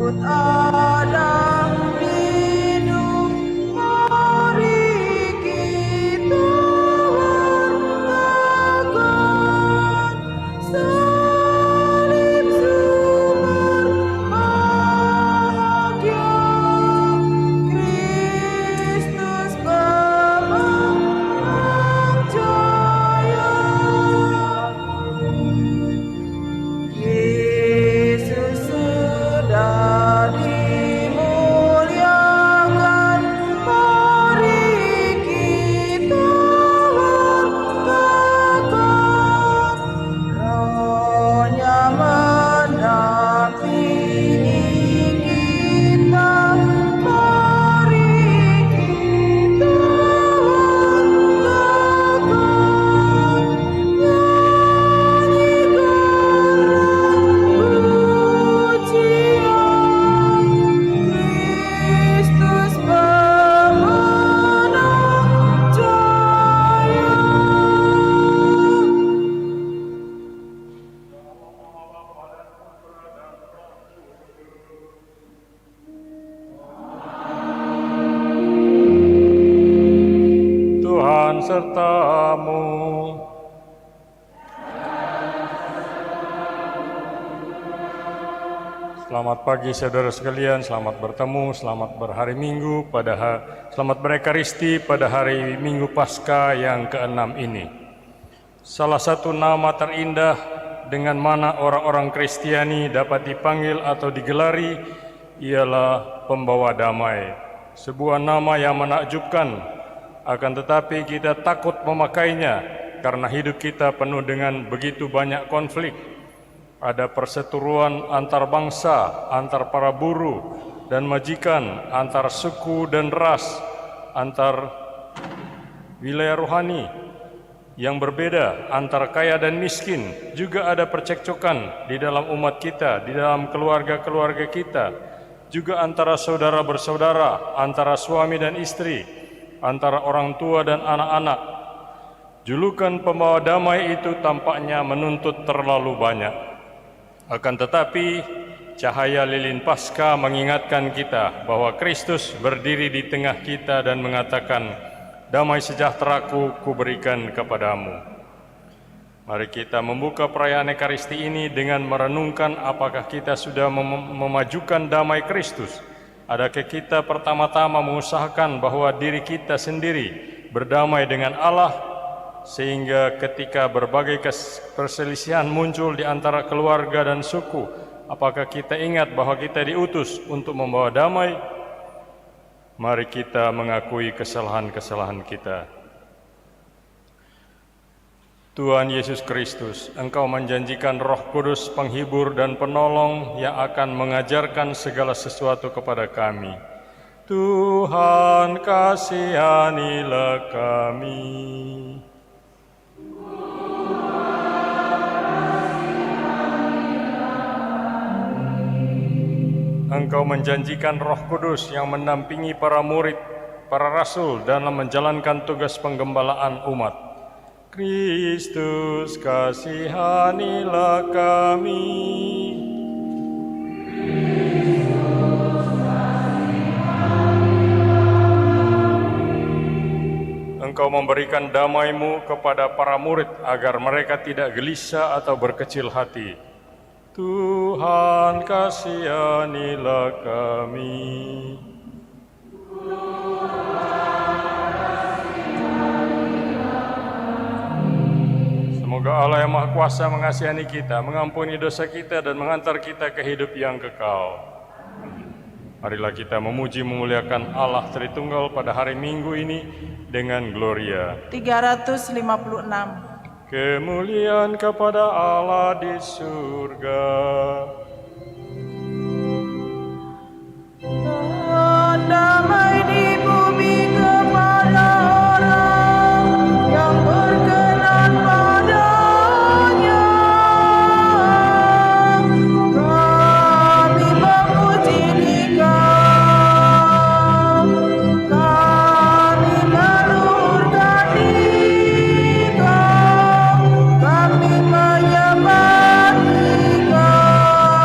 Ada hidup, mari kita wartakan salib sumber bahagia, Kristus pemenang jaya. Yesus sudah dimuliakan, mari kita wartakan. Roh-Nya mendampingi kita, mari kita wartakan. Pujian Kristus pemenang jaya. Tuhan sertamu. Selamat pagi saudara sekalian, selamat bertemu, selamat berhari Minggu selamat berekaristi pada hari Minggu Paskah yang ke-6 ini. Salah satu nama terindah dengan mana orang-orang Kristiani dapat dipanggil atau digelari ialah pembawa damai. Sebuah nama yang menakjubkan, akan tetapi kita takut memakainya karena hidup kita penuh dengan begitu banyak konflik. Ada perseteruan antar bangsa, antar para buruh dan majikan, antar suku dan ras, antar wilayah rohani yang berbeda, antar kaya dan miskin. Juga ada percekcokan di dalam umat kita, di dalam keluarga-keluarga kita, juga antara saudara bersaudara, antara suami dan istri, antara orang tua dan anak-anak. Julukan pembawa damai itu tampaknya menuntut terlalu banyak. Akan tetapi, cahaya lilin Paskah mengingatkan kita bahwa Kristus berdiri di tengah kita dan mengatakan, "Damai sejahteraku kuberikan kepadamu." Mari kita membuka perayaan Ekaristi ini dengan merenungkan apakah kita sudah memajukan damai Kristus. Adakah kita pertama-tama mengusahakan bahwa diri kita sendiri berdamai dengan Allah, sehingga ketika berbagai perselisihan muncul di antara keluarga dan suku, apakah kita ingat bahwa kita diutus untuk membawa damai? Mari kita mengakui kesalahan-kesalahan kita. Tuhan Yesus Kristus, Engkau menjanjikan Roh Kudus penghibur dan penolong yang akan mengajarkan segala sesuatu kepada kami. Tuhan, kasihanilah kami. Engkau menjanjikan Roh Kudus yang mendampingi para murid, para rasul dalam menjalankan tugas penggembalaan umat. Kristus, kasihanilah kami. Engkau memberikan damai-Mu kepada para murid agar mereka tidak gelisah atau berkecil hati. Tuhan, kasihanilah kami. Semoga Allah yang Maha Kuasa mengasihani kita, mengampuni dosa kita, dan mengantar kita ke hidup yang kekal. Marilah kita memuji memuliakan Allah Tritunggal pada hari Minggu ini dengan Gloria. 356. Kemuliaan kepada Allah di surga. Damai di bumi kepada orang yang berkenan padanya. Kami memuji Dikau, kami meluhurkan Dikau, kami menyembah Dikau.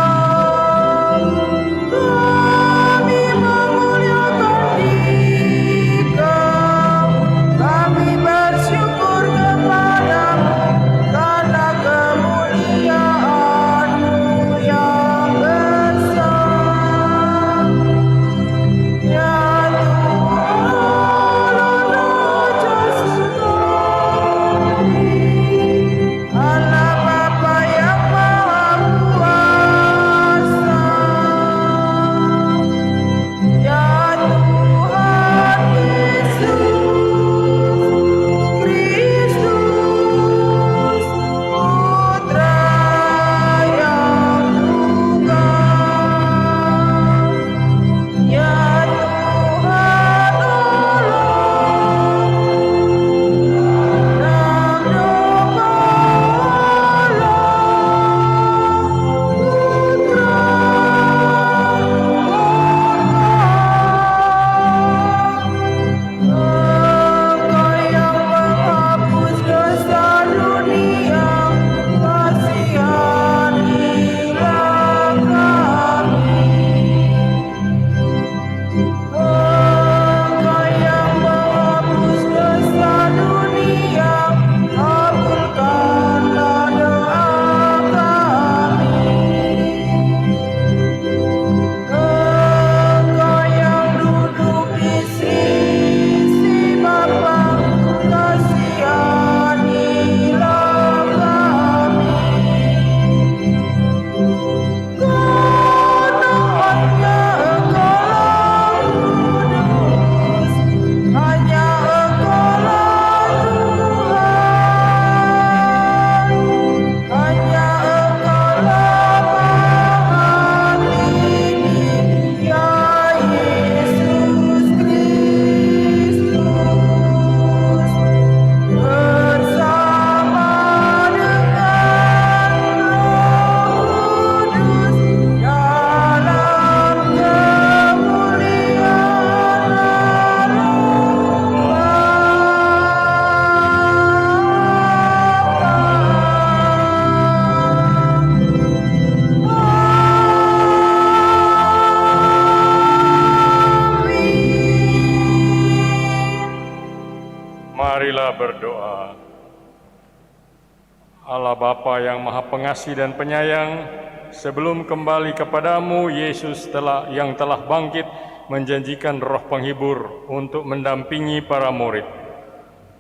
Allah Bapa yang Maha Pengasih dan Penyayang, sebelum kembali kepadamu, Yesus yang telah bangkit menjanjikan Roh Penghibur untuk mendampingi para murid.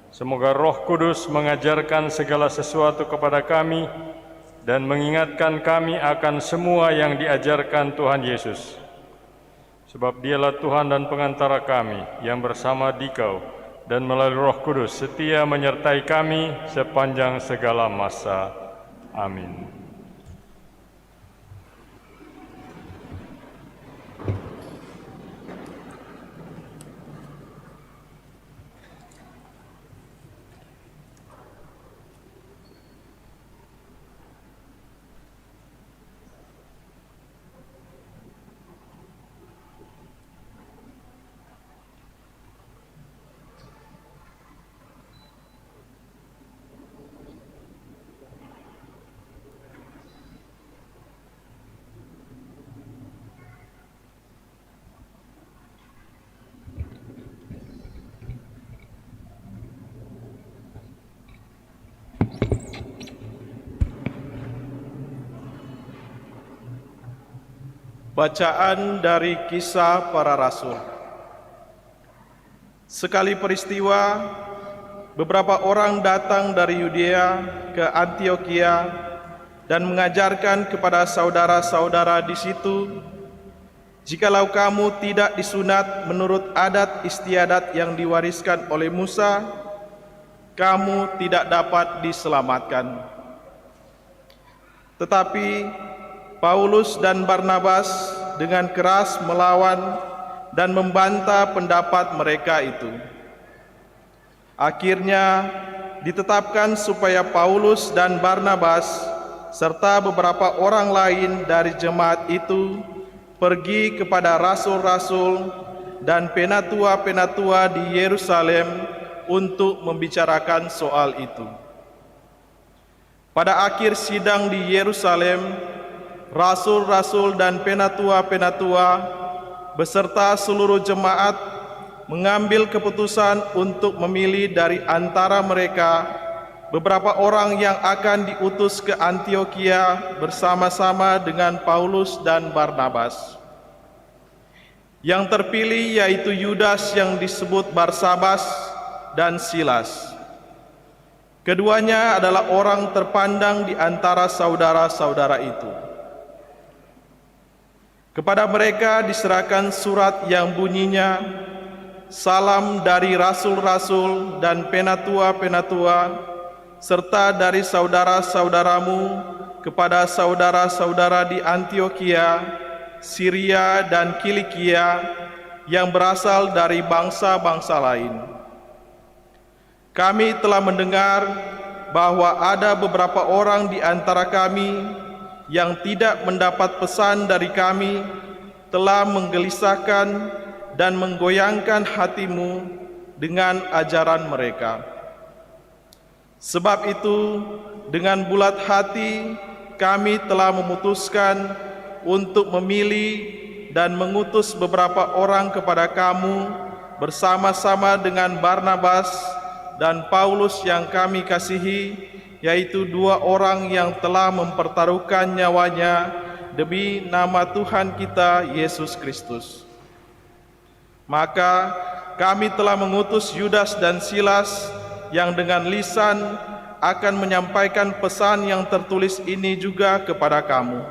Semoga Roh Kudus mengajarkan segala sesuatu kepada kami dan mengingatkan kami akan semua yang diajarkan Tuhan Yesus. Sebab Dialah Tuhan dan pengantara kami yang bersama Dikau dan melalui Roh Kudus setia menyertai kami sepanjang segala masa. Amin. Bacaan dari Kisah Para Rasul. Sekali peristiwa, beberapa orang datang dari Yudea ke Antiokhia dan mengajarkan kepada saudara-saudara di situ, jikalau kamu tidak disunat menurut adat istiadat yang diwariskan oleh Musa, kamu tidak dapat diselamatkan. Tetapi Paulus dan Barnabas dengan keras melawan dan membantah pendapat mereka itu. Akhirnya ditetapkan supaya Paulus dan Barnabas serta beberapa orang lain dari jemaat itu pergi kepada rasul-rasul dan penatua-penatua di Yerusalem untuk membicarakan soal itu. Pada akhir sidang di Yerusalem, rasul-rasul dan penatua-penatua beserta seluruh jemaat mengambil keputusan untuk memilih dari antara mereka beberapa orang yang akan diutus ke Antiokhia bersama-sama dengan Paulus dan Barnabas. Yang terpilih yaitu Yudas yang disebut Barsabas dan Silas. Keduanya adalah orang terpandang di antara saudara-saudara itu. Kepada mereka diserahkan surat yang bunyinya, "Salam dari rasul-rasul dan penatua-penatua, serta dari saudara-saudaramu kepada saudara-saudara di Antiokhia, Syria dan Kilikia yang berasal dari bangsa-bangsa lain. Kami telah mendengar bahwa ada beberapa orang di antara kami yang tidak mendapat pesan dari kami telah menggelisahkan dan menggoyangkan hatimu dengan ajaran mereka. Sebab itu, dengan bulat hati kami telah memutuskan untuk memilih dan mengutus beberapa orang kepada kamu bersama-sama dengan Barnabas dan Paulus yang kami kasihi, yaitu dua orang yang telah mempertaruhkan nyawanya demi nama Tuhan kita Yesus Kristus. Maka kami telah mengutus Yudas dan Silas yang dengan lisan akan menyampaikan pesan yang tertulis ini juga kepada kamu.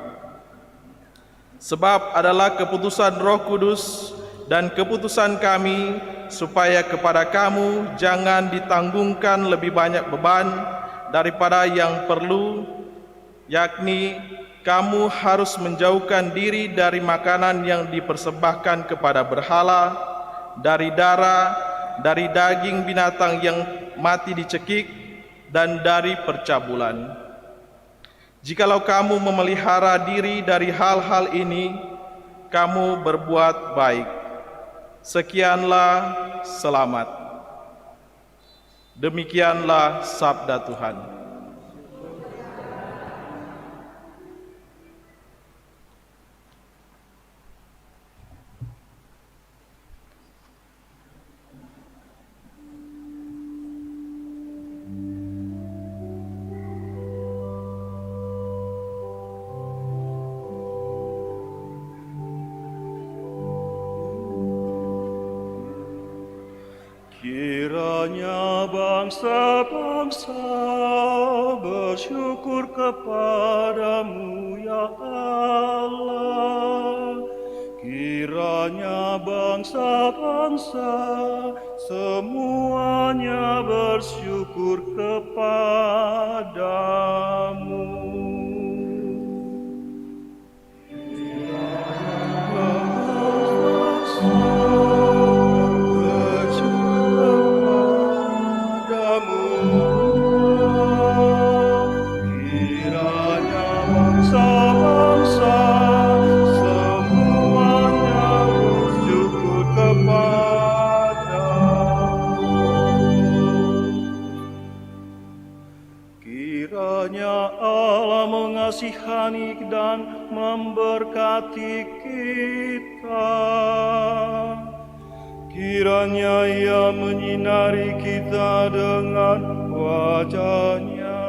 Sebab adalah keputusan Roh Kudus dan keputusan kami supaya kepada kamu jangan ditanggungkan lebih banyak beban daripada yang perlu, yakni kamu harus menjauhkan diri dari makanan yang dipersembahkan kepada berhala, dari darah, dari daging binatang yang mati dicekik, dan dari percabulan. Jikalau kamu memelihara diri dari hal-hal ini, kamu berbuat baik. Sekianlah, selamat. Demikianlah sabda Tuhan. Kiranya bangsa-bangsa bersyukur kepadamu ya Allah. Kiranya bangsa-bangsa semuanya bersyukur kepadamu. Kiranya Allah mengasihani dan memberkati kita. Kiranya Ia menyinari kita dengan wajah-Nya.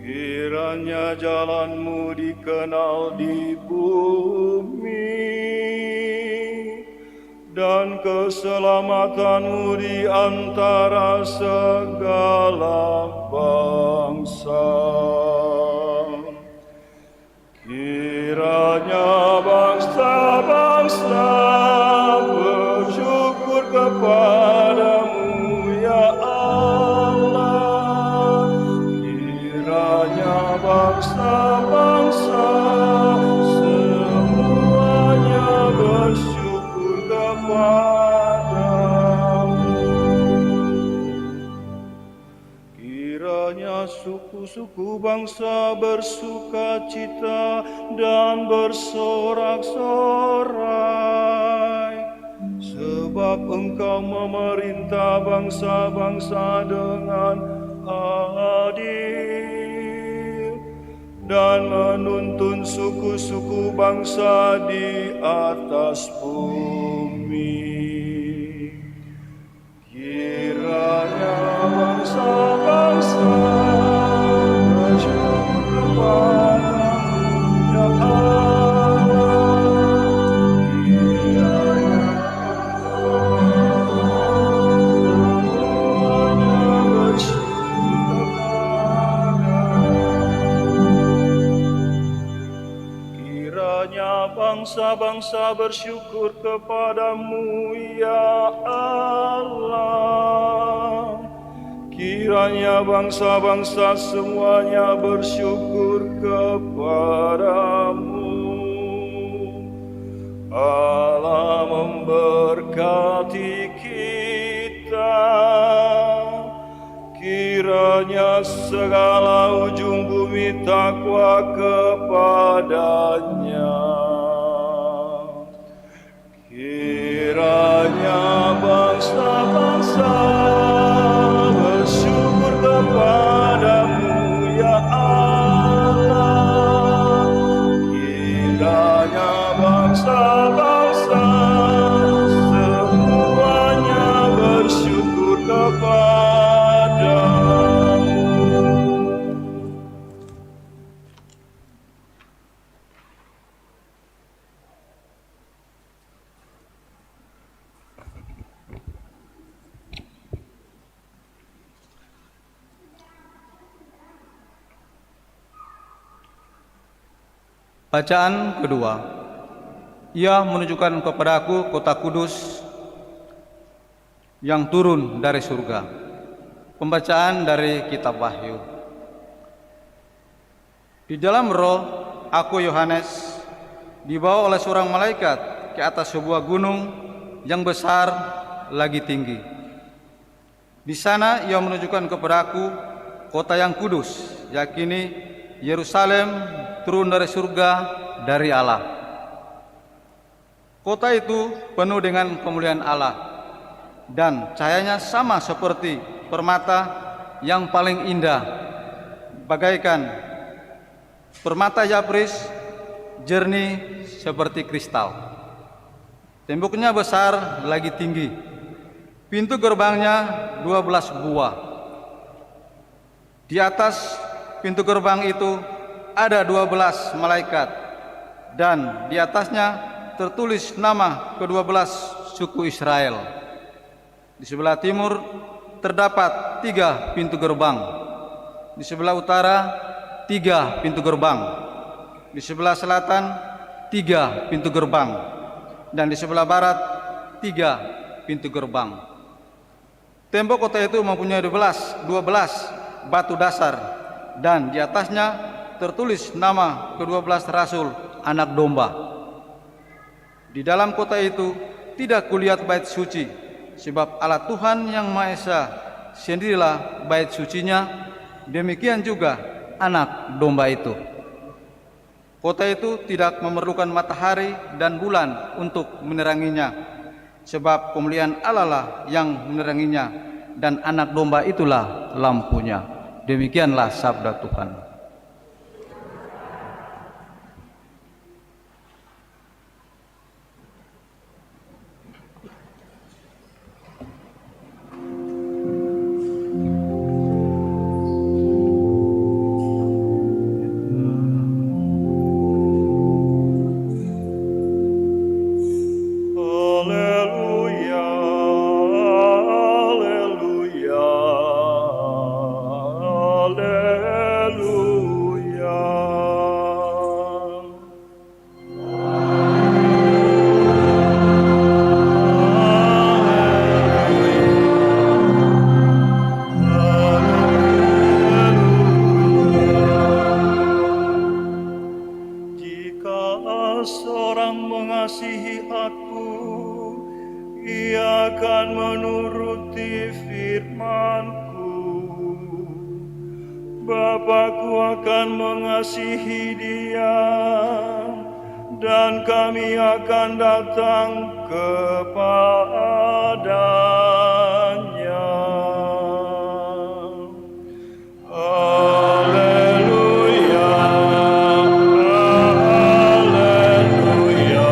Kiranya jalan-Mu dikenal di bumi dan keselamatan-Mu di antara segala bangsa. Kiranya bangsa-bangsa bersyukur kepadamu ya Allah. Kiranya bangsa-bangsa semuanya bersyukur kepadamu. Kiranya suku-suku bangsa bersuka cita dan bersorak-sorai, sebab Engkau memerintah bangsa-bangsa dengan adil dan menuntun suku-suku bangsa di atas bumi. Kiranya bangsa-bangsa bersyukur kepadamu ya Allah. Kiranya semuanya bersyukur kepadamu. Kiranya bangsa-bangsa bersyukur kepadamu ya Allah. Kiranya bangsa-bangsa semuanya bersyukur kepadamu. Allah memberkati kita. Kiranya segala ujung bumi takwa kepadanya. Kiranya bangsa-bangsa bersyukur kepadamu ya Allah. Kiranya bangsa-bangsa semuanya bersyukur kepadamu. Bacaan kedua. Ia menunjukkan kepadaku kota kudus yang turun dari surga. Pembacaan dari kitab Wahyu. Di dalam roh, aku Yohanes dibawa oleh seorang malaikat ke atas sebuah gunung yang besar lagi tinggi. Di sana ia menunjukkan kepadaku kota yang kudus, yakni Yerusalem turun dari surga dari Allah. Kota itu penuh dengan kemuliaan Allah, dan cahayanya sama seperti permata yang paling indah, bagaikan permata Yabris, jernih seperti kristal. Temboknya besar lagi tinggi. Pintu gerbangnya 12 buah. Di atas pintu gerbang itu ada 12 malaikat, dan di atasnya tertulis nama ke-12 suku Israel. Di sebelah timur terdapat 3 pintu gerbang. Di sebelah utara 3 pintu gerbang. Di sebelah selatan 3 pintu gerbang. Dan di sebelah barat 3 pintu gerbang. Tembok kota itu mempunyai 12 batu dasar, dan di atasnya tertulis nama ke-12 rasul anak domba. Di dalam kota itu tidak kulihat bait suci, sebab Allah Tuhan yang Maha Esa sendirilah bait sucinya, demikian juga anak domba itu. Kota itu tidak memerlukan matahari dan bulan untuk meneranginya, sebab kemuliaan Allah lah yang meneranginya, dan anak domba itulah lampunya. Demikianlah sabda Tuhan. Haleluya, haleluya, haleluya. Jika seorang mengasihi aku, ia akan menuruti firman-Ku. Bapa-Ku akan mengasihi dia, dan kami akan datang kepadanya. Haleluya, haleluya, haleluya.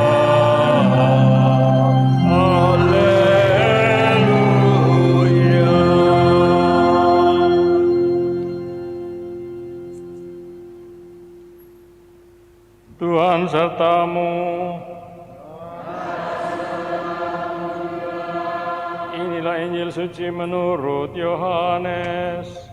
Tuhan sertamu. Inilah Injil suci menurut Yohanes.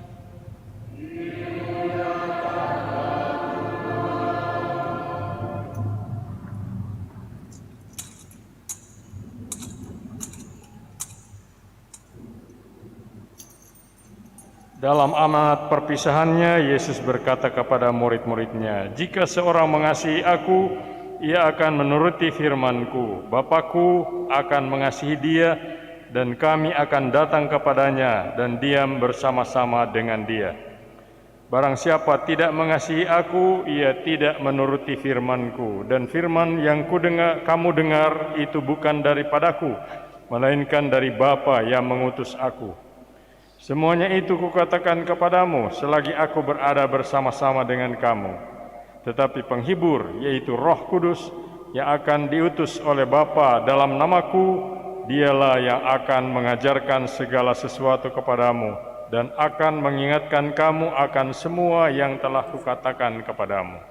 Dalam amanat perpisahannya, Yesus berkata kepada murid-muridnya, "Jika seorang mengasihi aku, ia akan menuruti firman-Ku. Bapa-Ku akan mengasihi dia, dan kami akan datang kepadanya dan diam bersama-sama dengan dia. Barang siapa tidak mengasihi aku, ia tidak menuruti firman-Ku. Dan firman yang kamu dengar itu bukan daripadaku, melainkan dari Bapa yang mengutus aku. Semuanya itu kukatakan kepadamu selagi aku berada bersama-sama dengan kamu. Tetapi penghibur, yaitu Roh Kudus, yang akan diutus oleh Bapa dalam namaku, dialah yang akan mengajarkan segala sesuatu kepadamu dan akan mengingatkan kamu akan semua yang telah kukatakan kepadamu.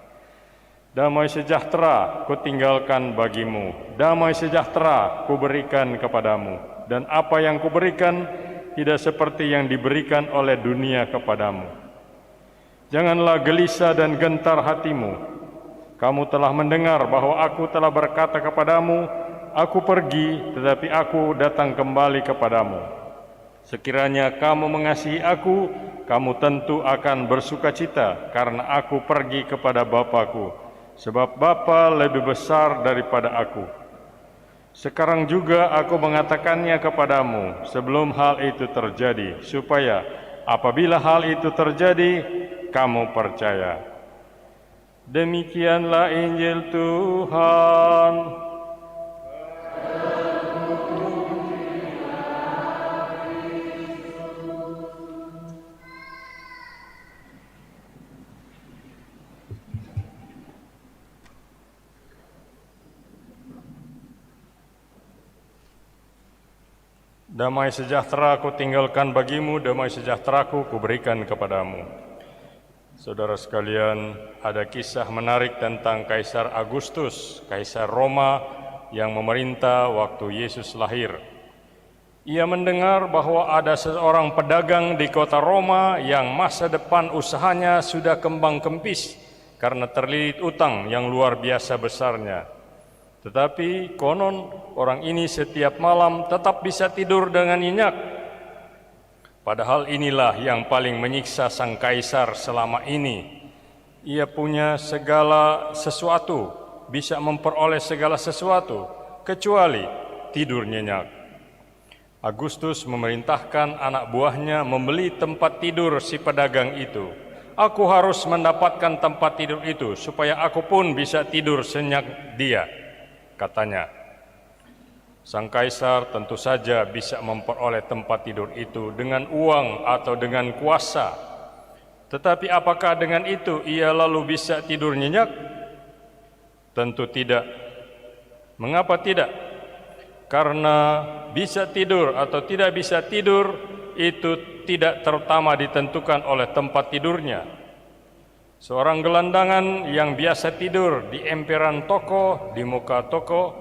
Damai sejahtera kutinggalkan bagimu, damai sejahtera kuberikan kepadamu, dan apa yang kuberikan tidak seperti yang diberikan oleh dunia kepadamu. Janganlah gelisah dan gentar hatimu. Kamu telah mendengar bahwa aku telah berkata kepadamu, aku pergi, tetapi aku datang kembali kepadamu. Sekiranya kamu mengasihi aku, kamu tentu akan bersukacita, karena aku pergi kepada Bapa-Ku, sebab Bapa lebih besar daripada aku. Sekarang juga aku mengatakannya kepadamu sebelum hal itu terjadi, supaya apabila hal itu terjadi, kamu percaya." Demikianlah Injil Tuhan. Damai sejahtera ku tinggalkan bagimu, damai sejahtera-Ku kuberikan kepadamu. Saudara sekalian, ada kisah menarik tentang Kaisar Agustus, Kaisar Roma yang memerintah waktu Yesus lahir. Ia mendengar bahwa ada seorang pedagang di kota Roma yang masa depan usahanya sudah kembang kempis karena terlilit utang yang luar biasa besarnya. Tetapi konon orang ini setiap malam tetap bisa tidur dengan nyenyak. Padahal inilah yang paling menyiksa sang kaisar selama ini. Ia punya segala sesuatu, bisa memperoleh segala sesuatu, kecuali tidur nyenyak. Agustus memerintahkan anak buahnya membeli tempat tidur si pedagang itu. Aku harus mendapatkan tempat tidur itu supaya aku pun bisa tidur senyak dia, katanya. Sang kaisar tentu saja bisa memperoleh tempat tidur itu dengan uang atau dengan kuasa. Tetapi apakah dengan itu ia lalu bisa tidur nyenyak? Tentu tidak. Mengapa tidak? Karena bisa tidur atau tidak bisa tidur itu tidak terutama ditentukan oleh tempat tidurnya. Seorang gelandangan yang biasa tidur di emperan toko, di muka toko,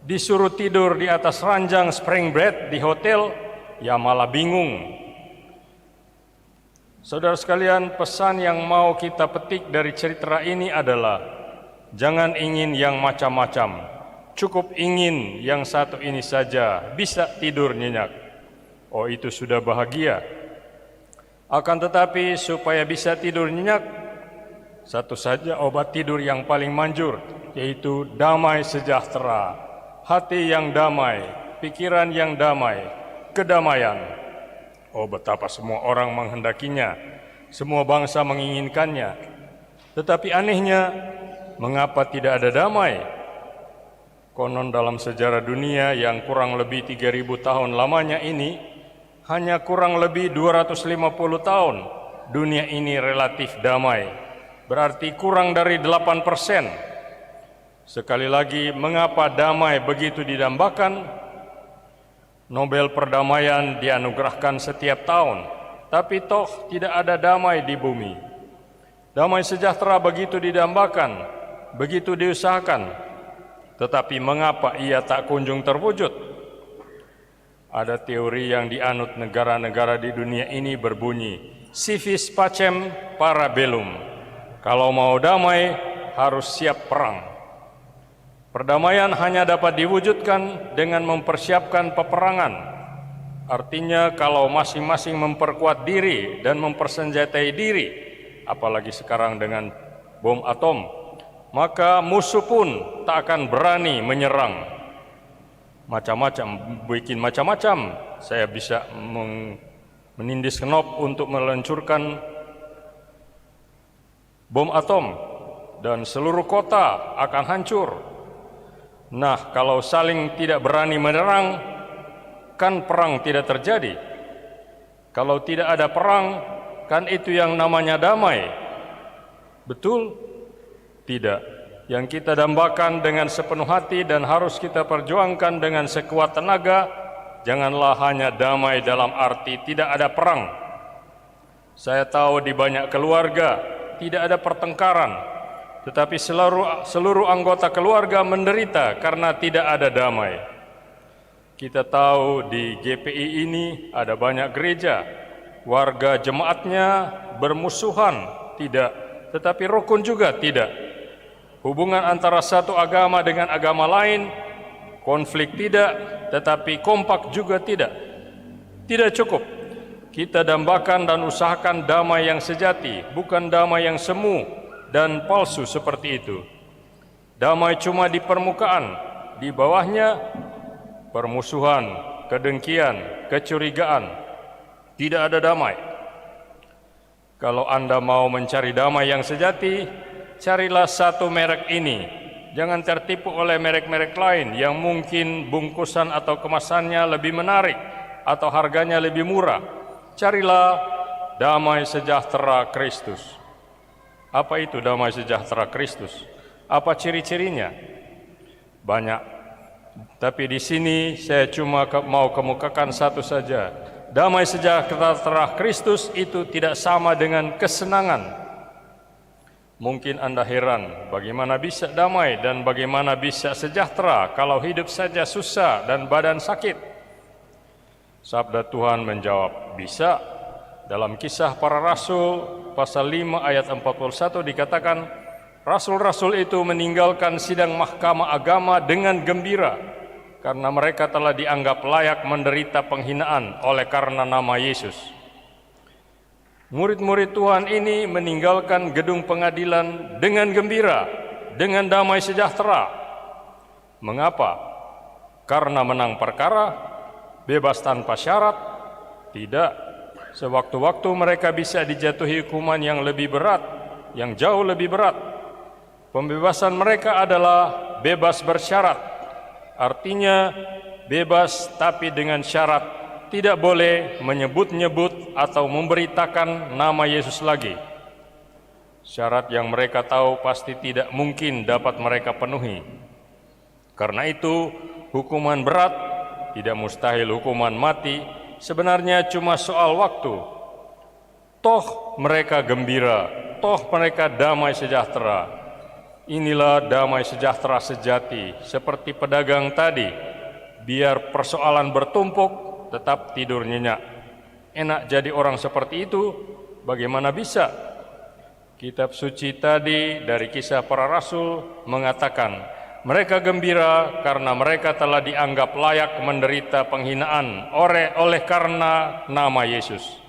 disuruh tidur di atas ranjang spring bed di hotel, ya malah bingung. Saudara sekalian, pesan yang mau kita petik dari cerita ini adalah jangan ingin yang macam-macam. Cukup ingin yang satu ini saja, bisa tidur nyenyak. Oh, itu sudah bahagia. Akan tetapi supaya bisa tidur nyenyak, satu saja obat tidur yang paling manjur, yaitu damai sejahtera. Hati yang damai, pikiran yang damai, kedamaian. Oh, betapa semua orang menghendakinya, semua bangsa menginginkannya. Tetapi anehnya, mengapa tidak ada damai? Konon dalam sejarah dunia yang kurang lebih 3000 tahun lamanya ini, hanya kurang lebih 250 tahun dunia ini relatif damai. Berarti kurang dari 8%. Sekali lagi, mengapa damai begitu didambakan? Nobel perdamaian dianugerahkan setiap tahun, tapi toh tidak ada damai di bumi. Damai sejahtera begitu didambakan, begitu diusahakan, tetapi mengapa ia tak kunjung terwujud? Ada teori yang dianut negara-negara di dunia ini berbunyi, si vis pacem para bellum. Kalau mau damai, harus siap perang. Perdamaian hanya dapat diwujudkan dengan mempersiapkan peperangan. Artinya kalau masing-masing memperkuat diri dan mempersenjatai diri, apalagi sekarang dengan bom atom, maka musuh pun tak akan berani menyerang. Bikin macam-macam. Saya bisa menindis knob untuk meluncurkan bom atom dan seluruh kota akan hancur. Nah, kalau saling tidak berani menyerang, kan perang tidak terjadi. Kalau tidak ada perang, kan itu yang namanya damai. Betul? Tidak. Yang kita dambakan dengan sepenuh hati dan harus kita perjuangkan dengan sekuat tenaga, janganlah hanya damai dalam arti tidak ada perang. Saya tahu di banyak keluarga tidak ada pertengkaran, tetapi seluruh anggota keluarga menderita karena tidak ada damai. Kita tahu di GPI ini ada banyak gereja, warga jemaatnya bermusuhan, tidak, tetapi rukun juga tidak. Hubungan antara satu agama dengan agama lain, konflik tidak, tetapi kompak juga tidak. Tidak cukup. Kita dambakan dan usahakan damai yang sejati, bukan damai yang semu dan palsu seperti itu. Damai cuma di permukaan, di bawahnya permusuhan, kedengkian, kecurigaan. Tidak ada damai. Kalau Anda mau mencari damai yang sejati, carilah satu merek ini. Jangan tertipu oleh merek-merek lain yang mungkin bungkusan atau kemasannya lebih menarik atau harganya lebih murah. Carilah damai sejahtera Kristus. Apa itu damai sejahtera Kristus? Apa ciri-cirinya? Banyak. Tapi di sini saya cuma mau kemukakan satu saja. Damai sejahtera Kristus itu tidak sama dengan kesenangan. Mungkin Anda heran, bagaimana bisa damai dan bagaimana bisa sejahtera kalau hidup saja susah dan badan sakit? Sabda Tuhan menjawab, bisa. Dalam Kisah Para Rasul pasal 5 ayat 41 dikatakan, rasul-rasul itu meninggalkan sidang mahkamah agama dengan gembira karena mereka telah dianggap layak menderita penghinaan oleh karena nama Yesus. Murid-murid Tuhan ini meninggalkan gedung pengadilan dengan gembira, dengan damai sejahtera. Mengapa? Karena menang perkara, bebas tanpa syarat? Tidak. Sewaktu-waktu mereka bisa dijatuhi hukuman yang lebih berat, yang jauh lebih berat. Pembebasan mereka adalah bebas bersyarat. Artinya bebas tapi dengan syarat, tidak boleh menyebut-nyebut atau memberitakan nama Yesus lagi. Syarat yang mereka tahu pasti tidak mungkin dapat mereka penuhi. Karena itu, hukuman berat, tidak mustahil hukuman mati, sebenarnya cuma soal waktu. Toh mereka gembira, toh mereka damai sejahtera. Inilah damai sejahtera sejati, seperti pedagang tadi. Biar persoalan bertumpuk, tetap tidur nyenyak. Enak jadi orang seperti itu, bagaimana bisa? Kitab suci tadi dari Kisah Para Rasul mengatakan, mereka gembira karena mereka telah dianggap layak menderita penghinaan oleh karena nama Yesus.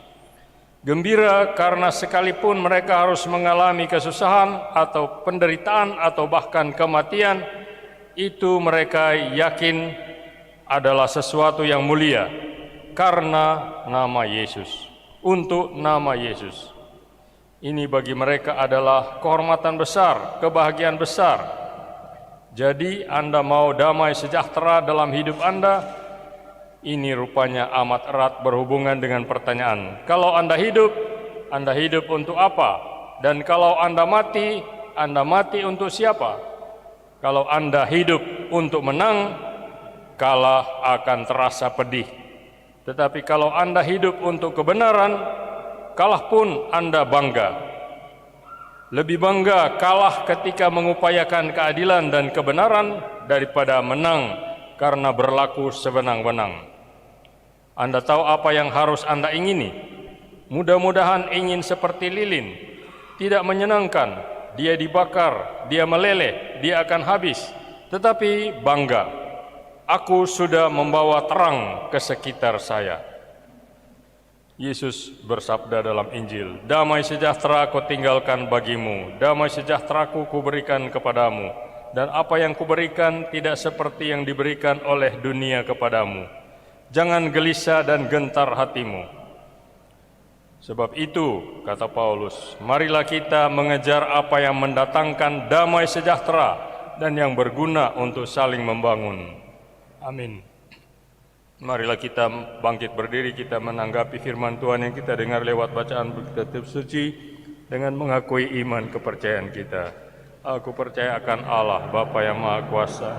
Gembira karena sekalipun mereka harus mengalami kesusahan atau penderitaan atau bahkan kematian, itu mereka yakin adalah sesuatu yang mulia karena nama Yesus, untuk nama Yesus. Ini bagi mereka adalah kehormatan besar, kebahagiaan besar. Jadi Anda mau damai sejahtera dalam hidup Anda? Ini rupanya amat erat berhubungan dengan pertanyaan. Kalau Anda hidup untuk apa? Dan kalau Anda mati untuk siapa? Kalau Anda hidup untuk menang, kalah akan terasa pedih. Tetapi kalau Anda hidup untuk kebenaran, kalah pun Anda bangga. Lebih bangga kalah ketika mengupayakan keadilan dan kebenaran daripada menang karena berlaku sewenang-wenang. Anda tahu apa yang harus Anda ingini? Mudah-mudahan ingin seperti lilin, tidak menyenangkan, dia dibakar, dia meleleh, dia akan habis. Tetapi bangga, aku sudah membawa terang ke sekitar saya. Yesus bersabda dalam Injil, damai sejahtera aku tinggalkan bagimu, damai sejahteraku kuberikan kepadamu, dan apa yang kuberikan tidak seperti yang diberikan oleh dunia kepadamu. Jangan gelisah dan gentar hatimu. Sebab itu, kata Paulus, marilah kita mengejar apa yang mendatangkan damai sejahtera dan yang berguna untuk saling membangun. Amin. Marilah kita bangkit berdiri, kita menanggapi firman Tuhan yang kita dengar lewat bacaan kitab suci dengan mengakui iman kepercayaan kita. Aku percaya akan Allah, Bapa yang Maha Kuasa,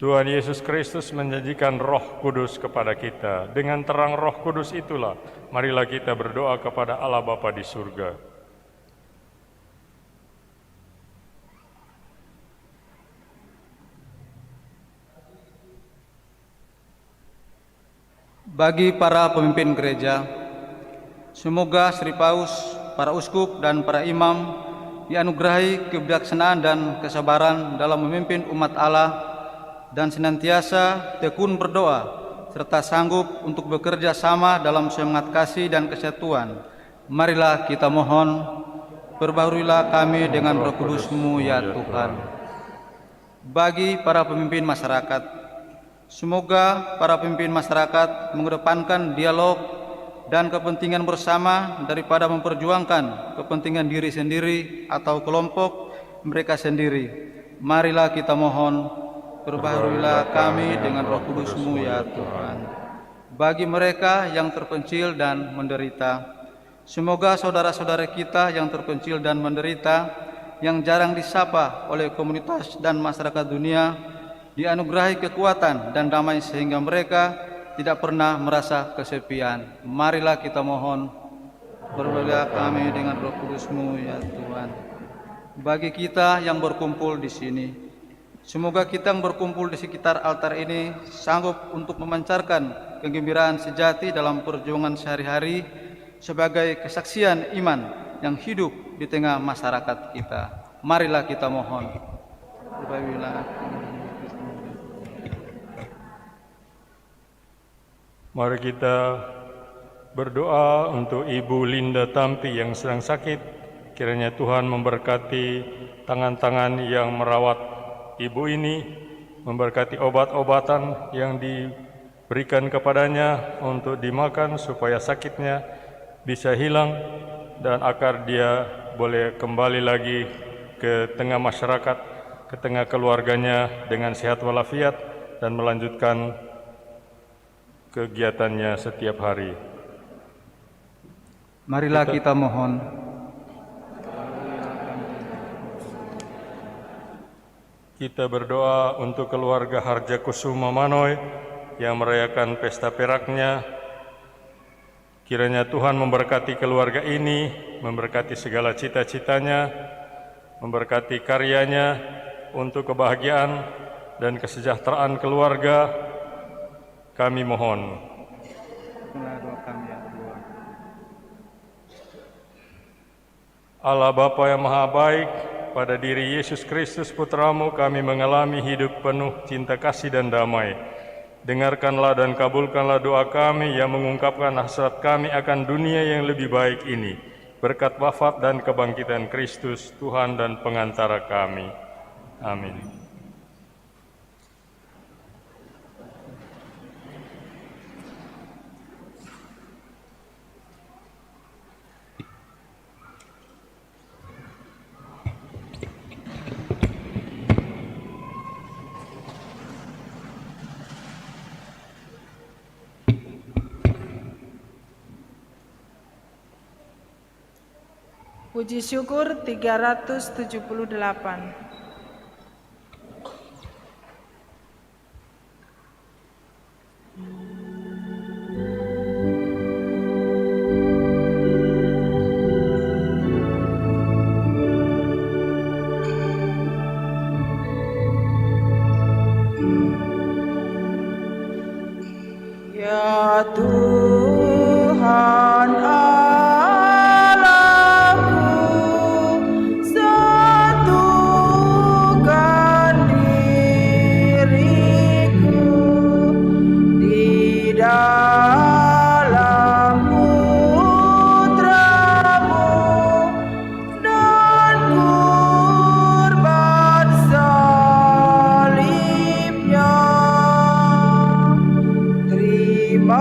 Tuhan Yesus Kristus menjanjikan Roh Kudus kepada kita. Dengan terang Roh Kudus itulah, marilah kita berdoa kepada Allah Bapa di surga. Bagi para pemimpin gereja, semoga Sri Paus, para uskup dan para imam dianugerahi kebijaksanaan dan kesabaran dalam memimpin umat Allah dan senantiasa tekun berdoa serta sanggup untuk bekerja sama dalam semangat kasih dan kesatuan. Marilah kita mohon, perbaharuilah kami dengan Roh Kudus-Mu ya Tuhan. Bagi para pemimpin masyarakat, semoga para pemimpin masyarakat mengedepankan dialog dan kepentingan bersama daripada memperjuangkan kepentingan diri sendiri atau kelompok mereka sendiri. Marilah kita mohon, perbaharuilah kami dengan Roh Kudus-Mu ya Tuhan. Bagi mereka yang terpencil dan menderita, semoga saudara-saudara kita yang terpencil dan menderita, yang jarang disapa oleh komunitas dan masyarakat dunia, dianugerahi kekuatan dan damai sehingga mereka tidak pernah merasa kesepian. Marilah kita mohon, berbela kami dengan Roh Kudus-Mu ya Tuhan. Bagi kita yang berkumpul di sini, semoga kita yang berkumpul di sekitar altar ini sanggup untuk memancarkan kegembiraan sejati dalam perjuangan sehari-hari sebagai kesaksian iman yang hidup di tengah masyarakat kita. Marilah kita mohon, berbela kami. Mari kita berdoa untuk Ibu Linda Tampi yang sedang sakit. Kiranya Tuhan memberkati tangan-tangan yang merawat ibu ini, memberkati obat-obatan yang diberikan kepadanya untuk dimakan supaya sakitnya bisa hilang dan agar dia boleh kembali lagi ke tengah masyarakat, ke tengah keluarganya dengan sehat walafiat dan melanjutkan kegiatannya setiap hari. Marilah kita mohon. Kita berdoa untuk keluarga Harja Kusuma Manoy yang merayakan pesta peraknya. Kiranya Tuhan memberkati keluarga ini, memberkati segala cita-citanya, memberkati karyanya untuk kebahagiaan dan kesejahteraan keluarga. Kami mohon. Allah Bapa yang Maha Baik, pada diri Yesus Kristus Putra-Mu kami mengalami hidup penuh cinta kasih dan damai. Dengarkanlah dan kabulkanlah doa kami yang mengungkapkan hasrat kami akan dunia yang lebih baik ini. Berkat wafat dan kebangkitan Kristus, Tuhan dan pengantara kami. Amin. Puji syukur 378. Ya Tuhan Allahku, satukan diriku di dalam Putra-Mu dan kurban salibnya. Terimalah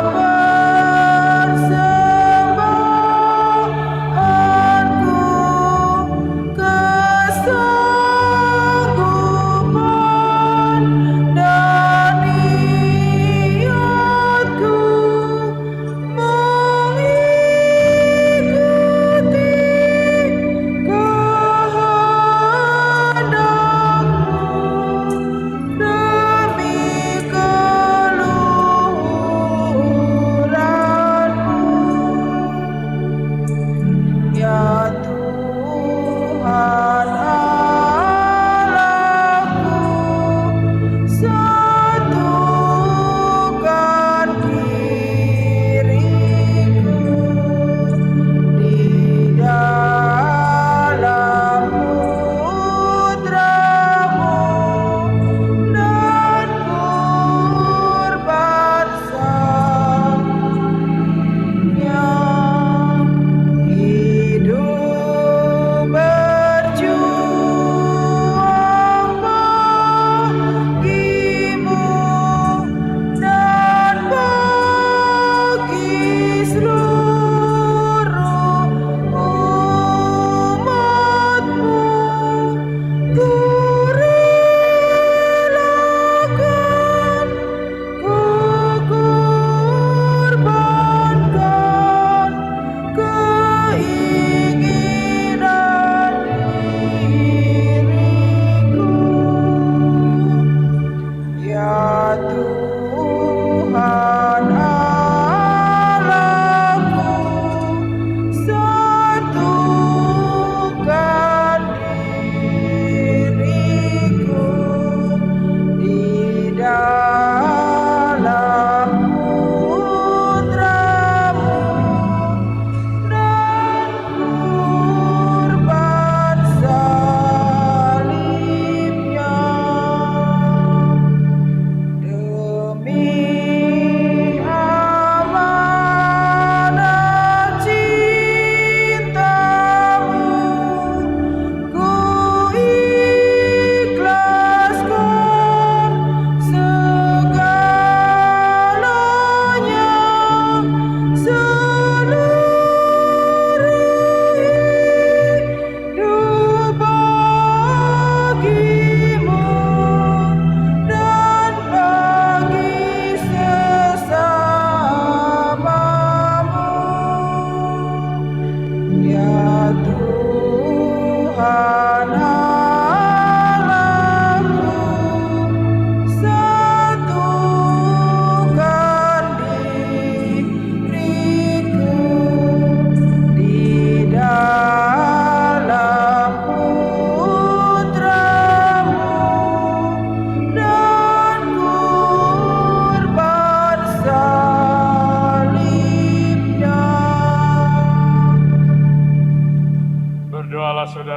persembahanku, kesanggupan dan niatku mengikuti kehendak-Mu demi keluarga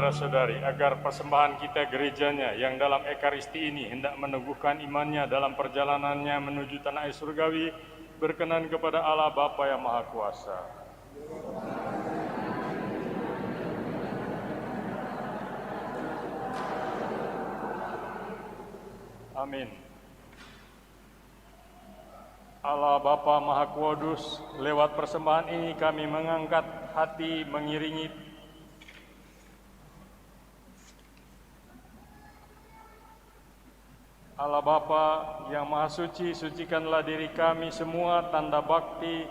saudara-saudari, agar persembahan kita gerejanya yang dalam Ekaristi ini hendak meneguhkan imannya dalam perjalanannya menuju tanah air surgawi, berkenan kepada Allah Bapa yang Maha Kuasa. Amin. Allah Bapa Maha Kudus, lewat persembahan ini kami mengangkat hati mengiringi Allah Bapa yang Maha Suci, sucikanlah diri kami semua tanda bakti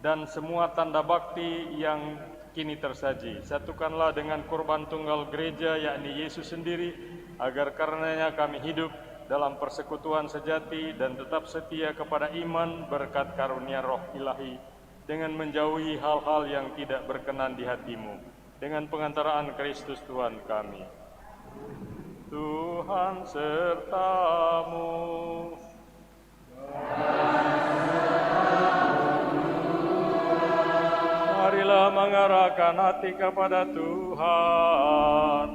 dan semua tanda bakti yang kini tersaji. Satukanlah dengan kurban tunggal gereja, yakni Yesus sendiri, agar karenanya kami hidup dalam persekutuan sejati dan tetap setia kepada iman berkat karunia Roh Ilahi, dengan menjauhi hal-hal yang tidak berkenan di hati-Mu, dengan pengantaraan Kristus Tuhan kami. Tuhan serta-Mu. Marilah mengarahkan hati kepada Tuhan.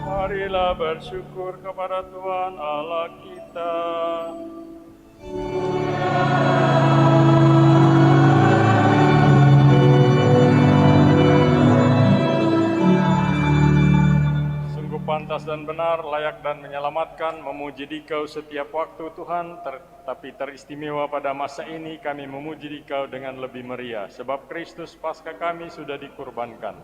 Marilah bersyukur kepada Tuhan Allah kita. Sungguh pantas dan benar, layak dan menyelamatkan, memuji Dikau setiap waktu Tuhan, tapi teristimewa pada masa ini kami memuji Dikau dengan lebih meriah, sebab Kristus Paskah kami sudah dikurbankan.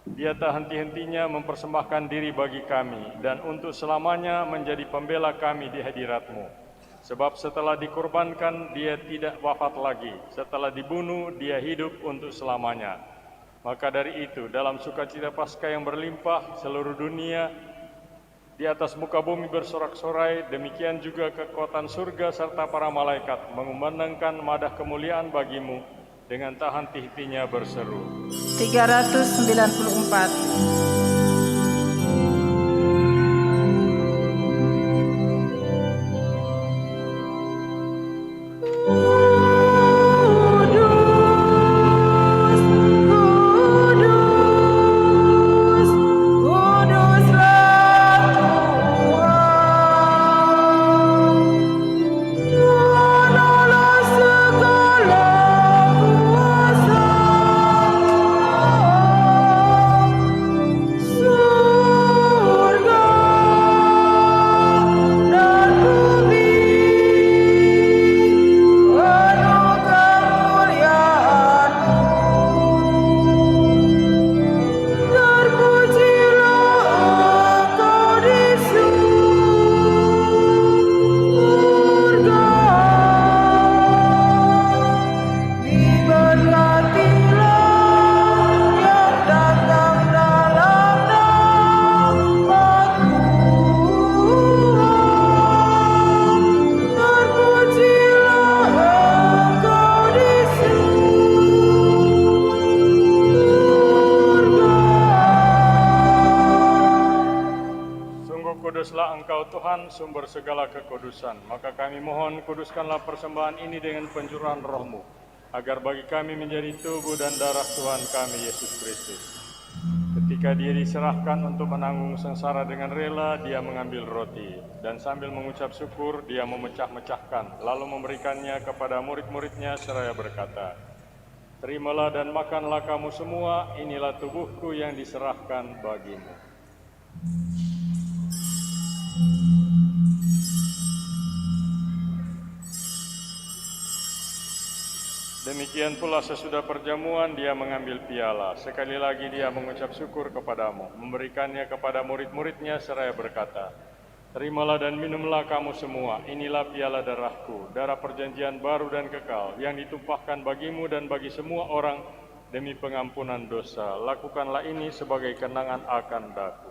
Dia tak henti-hentinya mempersembahkan diri bagi kami, dan untuk selamanya menjadi pembela kami di hadirat-Mu. Sebab setelah dikorbankan, dia tidak wafat lagi. Setelah dibunuh, dia hidup untuk selamanya. Maka dari itu, dalam sukacita Paskah yang berlimpah, seluruh dunia di atas muka bumi bersorak-sorai, demikian juga kekuatan surga serta para malaikat mengumandangkan madah kemuliaan bagi-Mu, dengan tak henti-hentinya berseru. 394. Kuduslah Engkau Tuhan, sumber segala kekudusan. Maka kami mohon, kuduskanlah persembahan ini dengan pencurahan Roh-Mu, agar bagi kami menjadi tubuh dan darah Tuhan kami, Yesus Kristus. Ketika dia diserahkan untuk menanggung sengsara dengan rela, dia mengambil roti, dan sambil mengucap syukur, dia memecah-mecahkan, lalu memberikannya kepada murid-muridnya seraya berkata, "Terimalah dan makanlah kamu semua, inilah tubuhku yang diserahkan bagimu." Demikian pula sesudah perjamuan dia mengambil piala. Sekali lagi dia mengucap syukur kepadamu, memberikannya kepada murid-muridnya seraya berkata, "Terimalah dan minumlah kamu semua, inilah piala darahku, darah perjanjian baru dan kekal, yang ditumpahkan bagimu dan bagi semua orang demi pengampunan dosa. Lakukanlah ini sebagai kenangan akan daku."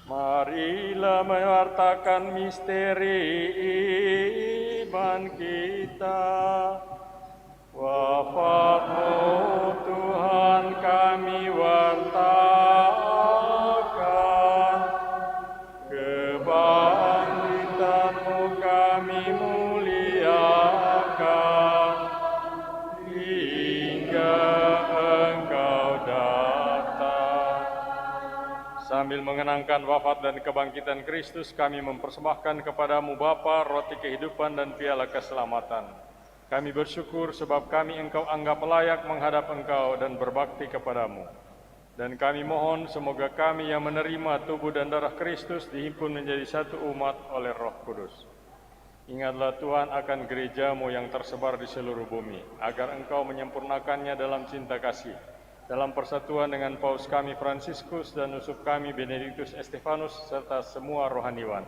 Marilah mewartakan misteri iman kita. Wafat-Mu Tuhan kami Sambil mengenangkan wafat dan kebangkitan Kristus, kami mempersembahkan kepadamu Bapa roti kehidupan dan piala keselamatan. Kami bersyukur sebab kami Engkau anggap layak menghadap Engkau dan berbakti kepadamu. Dan kami mohon semoga kami yang menerima tubuh dan darah Kristus dihimpun menjadi satu umat oleh Roh Kudus. Ingatlah Tuhan akan gerejamu yang tersebar di seluruh bumi, agar Engkau menyempurnakannya dalam cinta kasih, dalam persatuan dengan Paus kami Fransiskus dan uskup kami Benediktus Estefanus serta semua rohaniwan.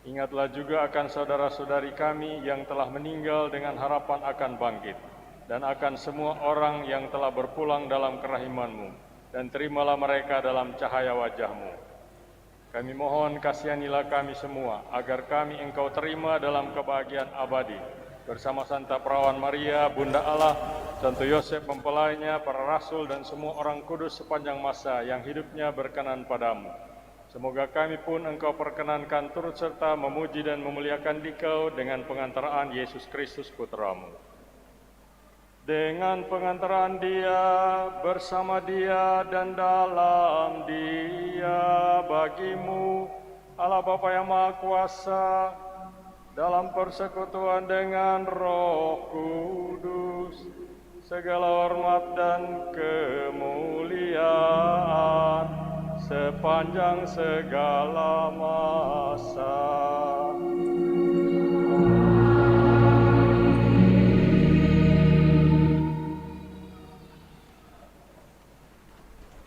Ingatlah juga akan saudara-saudari kami yang telah meninggal dengan harapan akan bangkit, dan akan semua orang yang telah berpulang dalam kerahiman-Mu, dan terimalah mereka dalam cahaya wajah-Mu. Kami mohon kasihanilah kami semua, agar kami Engkau terima dalam kebahagiaan abadi, bersama Santa Perawan Maria, Bunda Allah, Santo Yosef mempelainya, para rasul dan semua orang kudus sepanjang masa yang hidupnya berkenan padamu. Semoga kami pun Engkau perkenankan turut serta memuji dan memuliakan Dikau dengan pengantaraan Yesus Kristus Putra-Mu. Dengan pengantaran Dia, bersama Dia dan dalam Dia, bagimu Allah Bapa yang Maha Kuasa, dalam persekutuan dengan Roh Kudus, segala hormat dan kemuliaan sepanjang segala masa.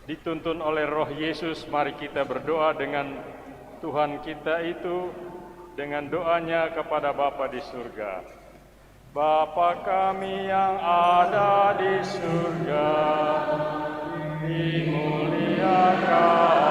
Dituntun oleh Roh Yesus, mari kita berdoa dengan Tuhan kita itu, dengan doanya kepada Bapa di surga. Bapa kami yang ada di surga, dimuliakanlah.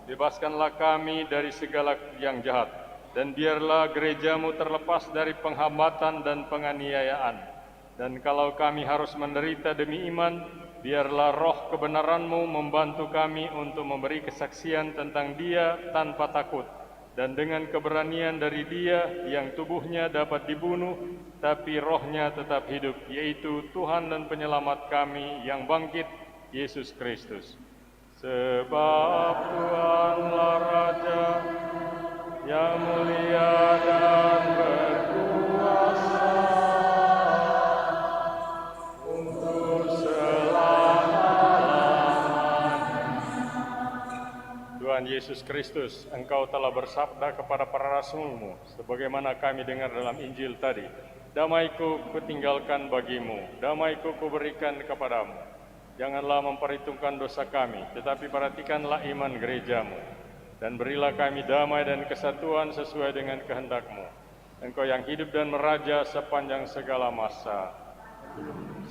Bebaskanlah kami dari segala yang jahat, dan biarlah gerejamu terlepas dari penghambatan dan penganiayaan. Dan kalau kami harus menderita demi iman, biarlah roh kebenaranmu membantu kami untuk memberi kesaksian tentang Dia tanpa takut, dan dengan keberanian dari Dia yang tubuhnya dapat dibunuh, tapi rohnya tetap hidup, yaitu Tuhan dan Penyelamat kami yang bangkit, Yesus Kristus. Sebab Tuhanlah Raja yang mulia dan berkuasa untuk selama-lamanya. Tuhan Yesus Kristus, Engkau telah bersabda kepada para rasul-Mu, sebagaimana kami dengar dalam Injil tadi, damaiku kutinggalkan bagimu, damaiku kuberikan kepadamu. Janganlah memperhitungkan dosa kami, tetapi perhatikanlah iman gerejamu. Dan berilah kami damai dan kesatuan sesuai dengan kehendak-Mu. Engkau yang hidup dan meraja sepanjang segala masa.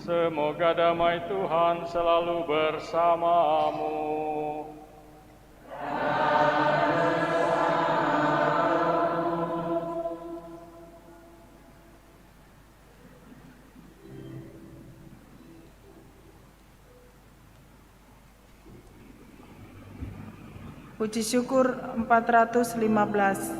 Semoga damai Tuhan selalu bersamamu. Puji syukur 415.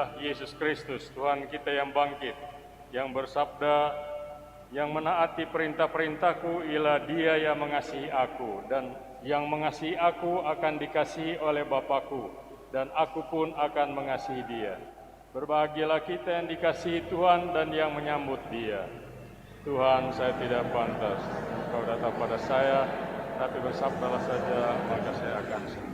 ialah Yesus Kristus, Tuhan kita yang bangkit, yang bersabda, yang menaati perintah-perintahku ialah dia yang mengasihi aku, dan yang mengasihi aku akan dikasihi oleh Bapa-Ku, dan aku pun akan mengasihi dia. Berbahagialah kita yang dikasihi Tuhan dan yang menyambut dia. Tuhan, saya tidak pantas Engkau datang pada saya, tapi bersabdalah saja, maka saya akan sembuh.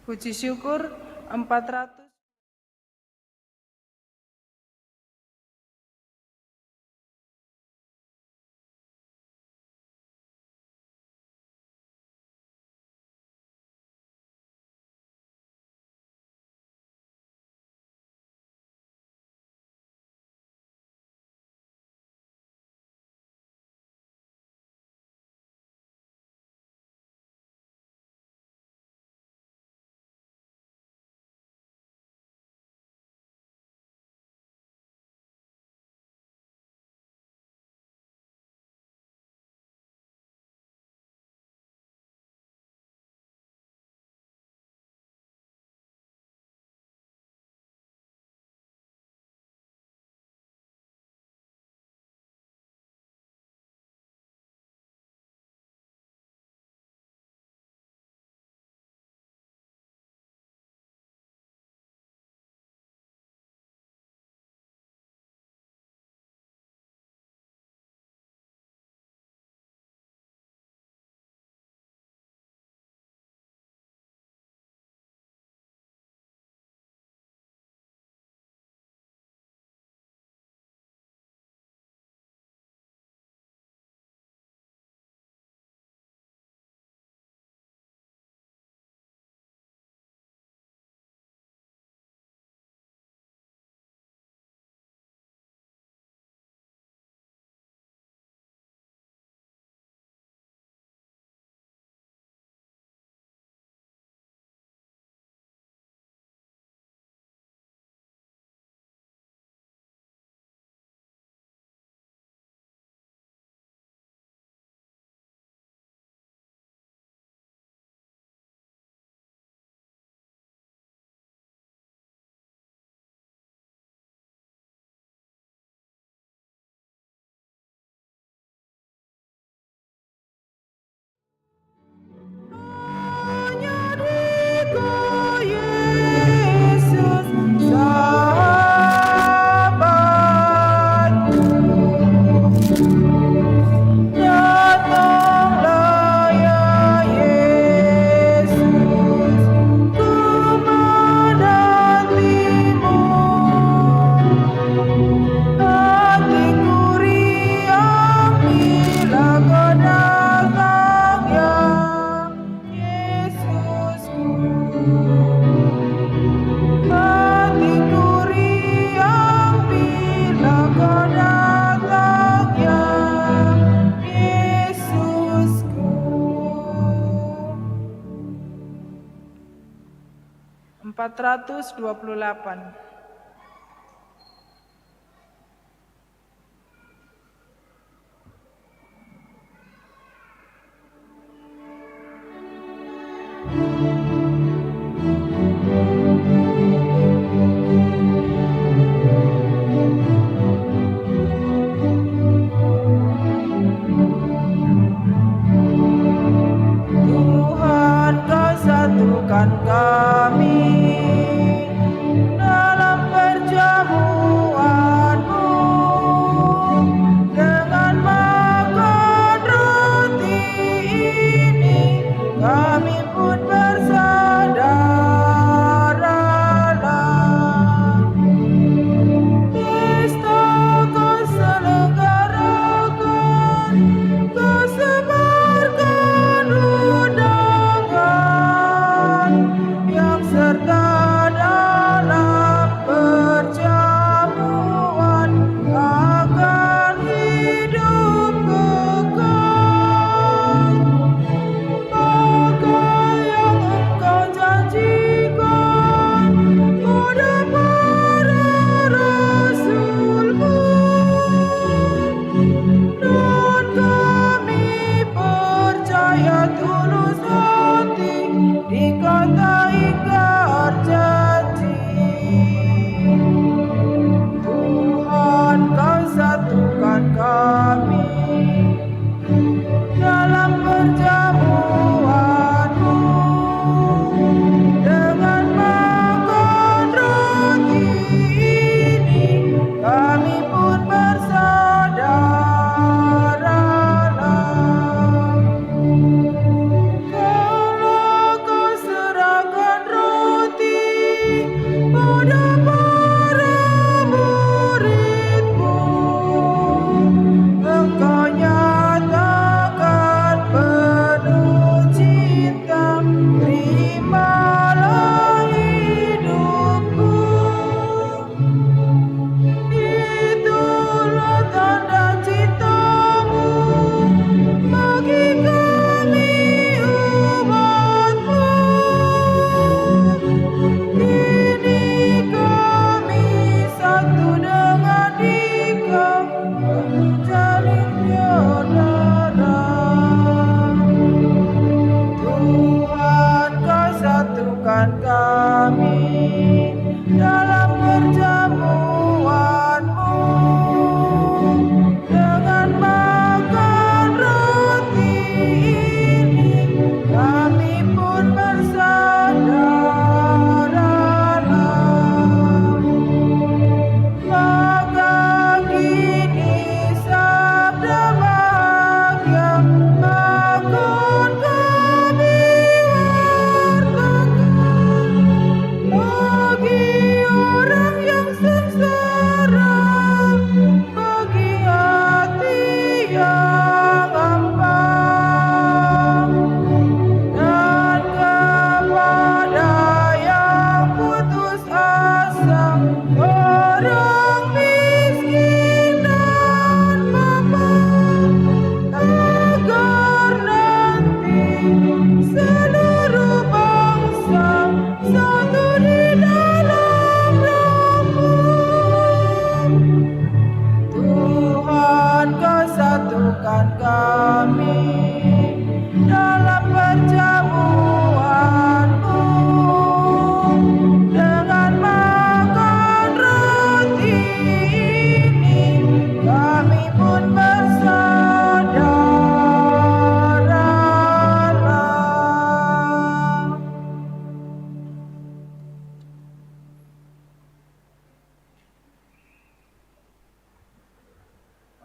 Puji syukur 400. (428). Tuhan, Kau satukan kami dalam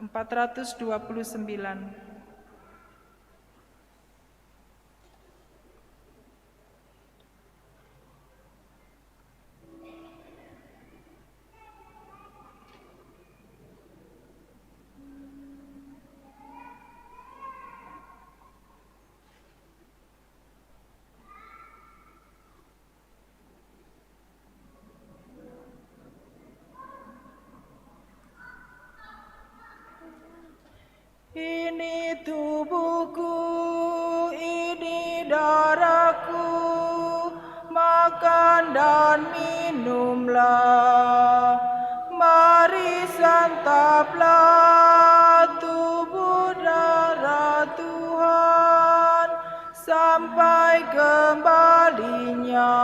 429. Ini tubuhku, ini darahku, makan dan minumlah. Mari santaplah tubuh darah Tuhan sampai kembalinya.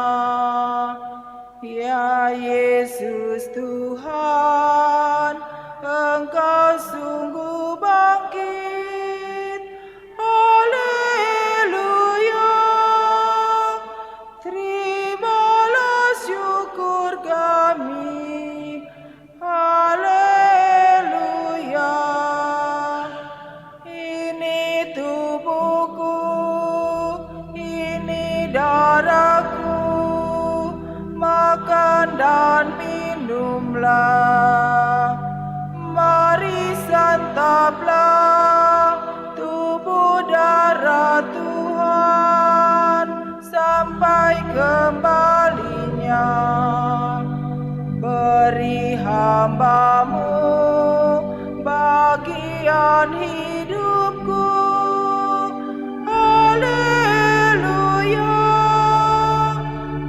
Ya Yesus Tuhan, Engkau sungguh bangkit. Haleluya. Terimalah syukur kami. Haleluya. Ini tubuhku, ini darahku, makan dan minumlah. Mari santaplah tubuh darah Tuhan sampai kembalinya. Beri hamba-Mu bagian hidupku. Haleluya.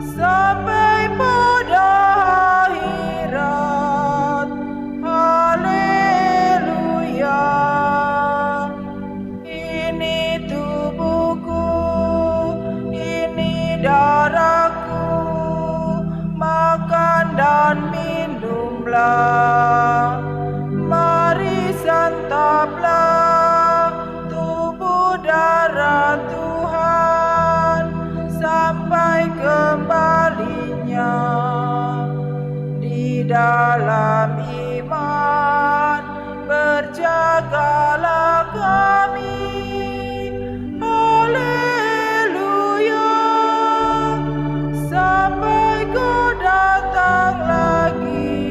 Sampai pada akhirat. Haleluya. Ini tubuhku, ini darahku, makan dan minumlah. Mari santaplah tubuh darah Tuhan sampai kembalinya. Di dalam iman berjagalah kami. Haleluya. Sampai Kau datang lagi.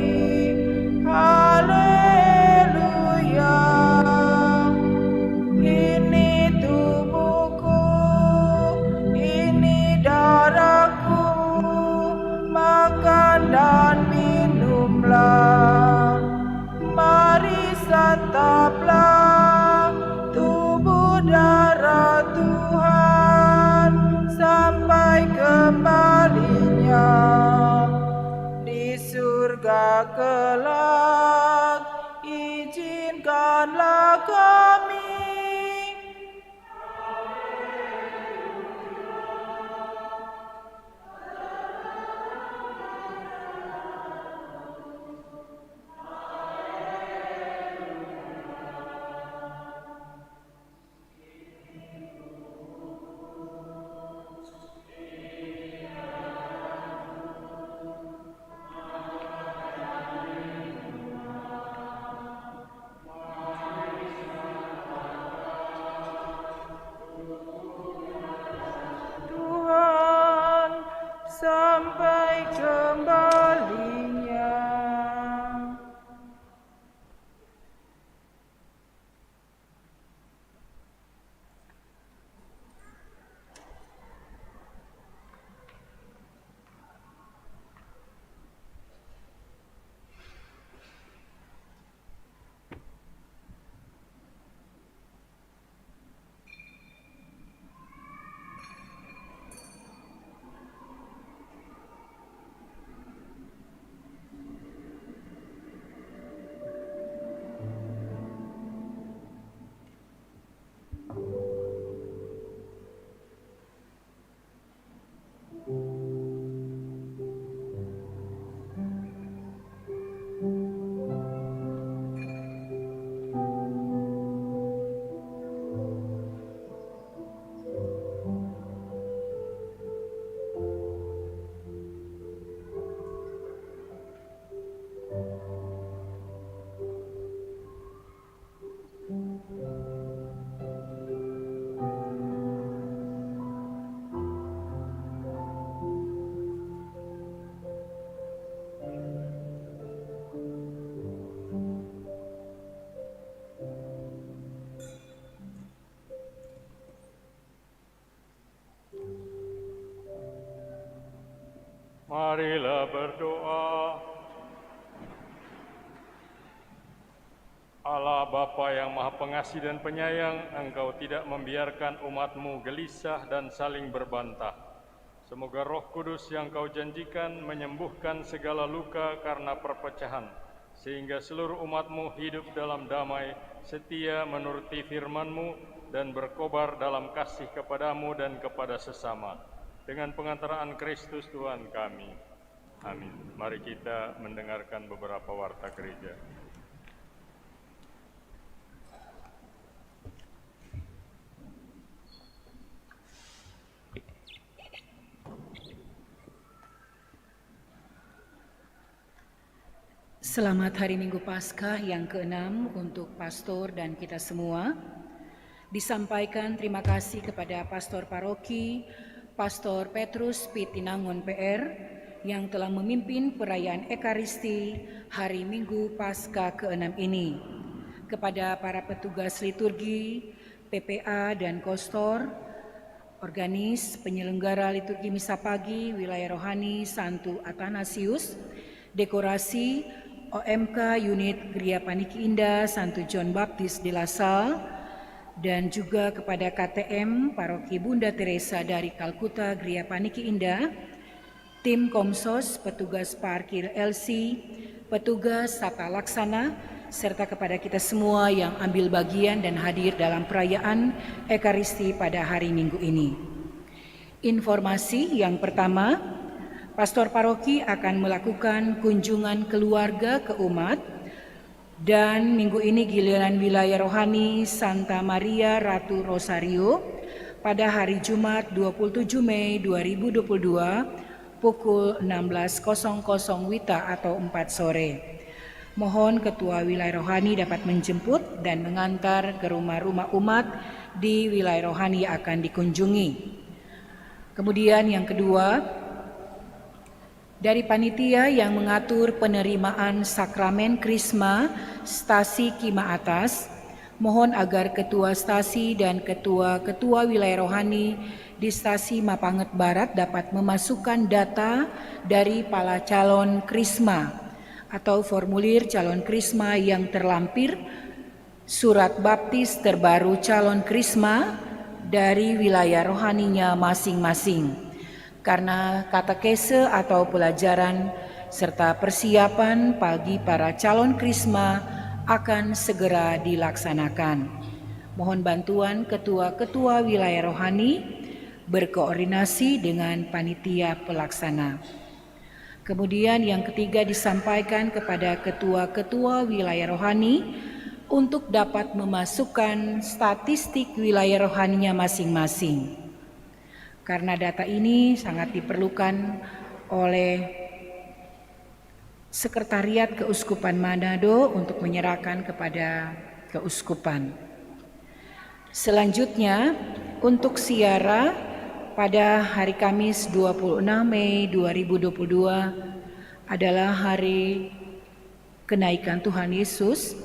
Marilah berdoa. Allah Bapa yang Maha Pengasih dan Penyayang, Engkau tidak membiarkan umat-Mu gelisah dan saling berbantah. Semoga Roh Kudus yang Kau janjikan menyembuhkan segala luka karena perpecahan, sehingga seluruh umat-Mu hidup dalam damai, setia menuruti firman-Mu, dan berkobar dalam kasih kepadamu dan kepada sesama. Dengan pengantaraan Kristus Tuhan kami. Amin. Mari kita mendengarkan beberapa warta gereja. Selamat Hari Minggu Paskah yang ke-6 untuk pastor dan kita semua. Disampaikan terima kasih kepada Pastor Paroki, Pastor Petrus Pitinangun PR yang telah memimpin perayaan Ekaristi Hari Minggu Paskah ke-6 ini. Kepada para petugas liturgi, PPA dan Kostor, organis, penyelenggara liturgi misa pagi, wilayah rohani Santo Athanasius, dekorasi, OMK unit Gereja Paniki Indah Santo John Baptist de La Salle, dan juga kepada KTM Paroki Bunda Teresa dari Kalkuta Gereja Paniki Indah, tim Komsos, petugas parkir LC, petugas tata laksana, serta kepada kita semua yang ambil bagian dan hadir dalam perayaan Ekaristi pada hari Minggu ini. Informasi yang pertama, Pastor Paroki akan melakukan kunjungan keluarga ke umat, dan minggu ini giliran wilayah rohani Santa Maria Ratu Rosario pada hari Jumat 27 Mei 2022 pukul 16.00 WITA atau 4 sore. Mohon Ketua Wilayah Rohani dapat menjemput dan mengantar ke rumah-rumah umat di wilayah rohani yang akan dikunjungi. Kemudian yang kedua, dari panitia yang mengatur penerimaan sakramen Krisma Stasi Kima Atas, mohon agar ketua stasi dan ketua-ketua wilayah rohani di Stasi Mapanget Barat dapat memasukkan data dari para calon Krisma atau formulir calon Krisma yang terlampir surat baptis terbaru calon Krisma dari wilayah rohaninya masing-masing. Karena katekese atau pelajaran serta persiapan bagi para calon Krisma akan segera dilaksanakan. Mohon bantuan ketua-ketua wilayah rohani berkoordinasi dengan panitia pelaksana. Kemudian yang ketiga disampaikan kepada ketua-ketua wilayah rohani untuk dapat memasukkan statistik wilayah rohaninya masing-masing. Karena data ini sangat diperlukan oleh Sekretariat Keuskupan Manado untuk menyerahkan kepada keuskupan. Selanjutnya, untuk siara pada hari Kamis 26 Mei 2022 adalah hari kenaikan Tuhan Yesus,